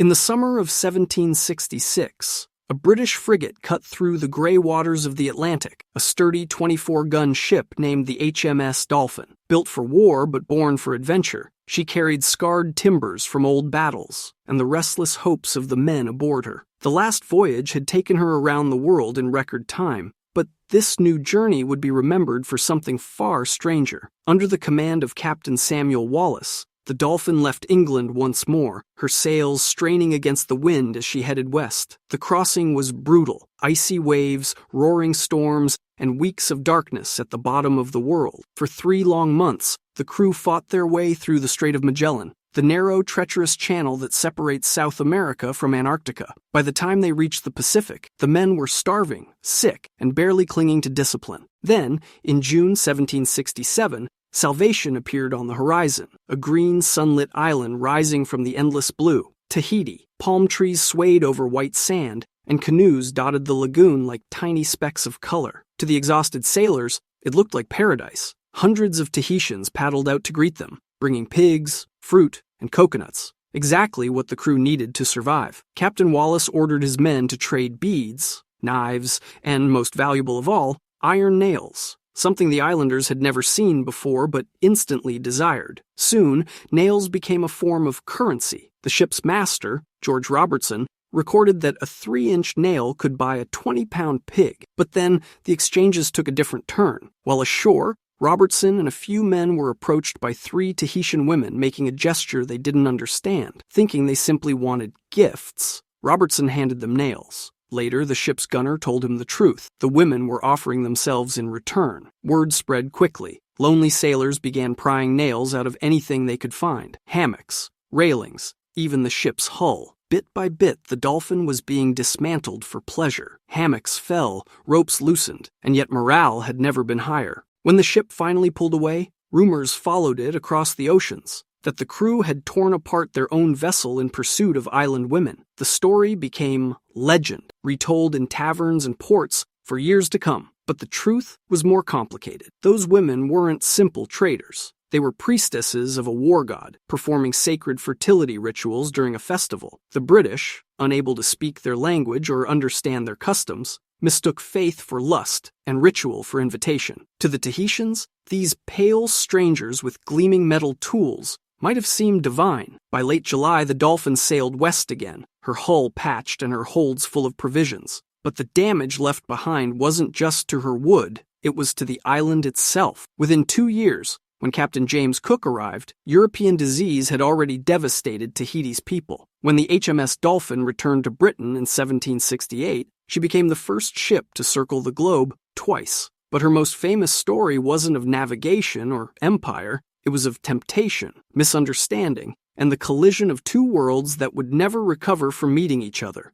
In the summer of 1766, a British frigate cut through the grey waters of the Atlantic, a sturdy 24-gun ship named the HMS Dolphin. Built for war but born for adventure, she carried scarred timbers from old battles and the restless hopes of the men aboard her. The last voyage had taken her around the world in record time, but this new journey would be remembered for something far stranger. Under the command of Captain Samuel Wallis, the Dolphin left England once more, her sails straining against the wind as she headed west. The crossing was brutal, icy waves, roaring storms, and weeks of darkness at the bottom of the world. For 3 long months, the crew fought their way through the Strait of Magellan, the narrow, treacherous channel that separates South America from Antarctica. By the time they reached the Pacific, the men were starving, sick, and barely clinging to discipline. Then, in June 1767, salvation appeared on the horizon, a green, sunlit island rising from the endless blue. Tahiti. Palm trees swayed over white sand, and canoes dotted the lagoon like tiny specks of color. To the exhausted sailors, it looked like paradise. Hundreds of Tahitians paddled out to greet them, bringing pigs, fruit, and coconuts, exactly what the crew needed to survive. Captain Wallis ordered his men to trade beads, knives, and, most valuable of all, iron nails, something the islanders had never seen before but instantly desired. Soon, nails became a form of currency. The ship's master, George Robertson, recorded that a 3-inch nail could buy a 20-pound pig. But then the exchanges took a different turn. While ashore, Robertson and a few men were approached by 3 Tahitian women making a gesture they didn't understand. Thinking they simply wanted gifts, Robertson handed them nails. Later, the ship's gunner told him the truth. The women were offering themselves in return. Word spread quickly. Lonely sailors began prying nails out of anything they could find. Hammocks, railings, even the ship's hull. Bit by bit, the Dolphin was being dismantled for pleasure. Hammocks fell, ropes loosened, and yet morale had never been higher. When the ship finally pulled away, rumors followed it across the oceans that the crew had torn apart their own vessel in pursuit of island women. The story became legend, retold in taverns and ports for years to come. But the truth was more complicated. Those women weren't simple traders. They were priestesses of a war god, performing sacred fertility rituals during a festival. The British, unable to speak their language or understand their customs, mistook faith for lust and ritual for invitation. To the Tahitians, these pale strangers with gleaming metal tools might have seemed divine. By late July, the Dolphin sailed west again, her hull patched and her holds full of provisions. But the damage left behind wasn't just to her wood, it was to the island itself. Within 2 years, when Captain James Cook arrived, European disease had already devastated Tahiti's people. When the HMS Dolphin returned to Britain in 1768, she became the first ship to circle the globe twice. But her most famous story wasn't of navigation or empire, it was of temptation, misunderstanding, and the collision of 2 worlds that would never recover from meeting each other.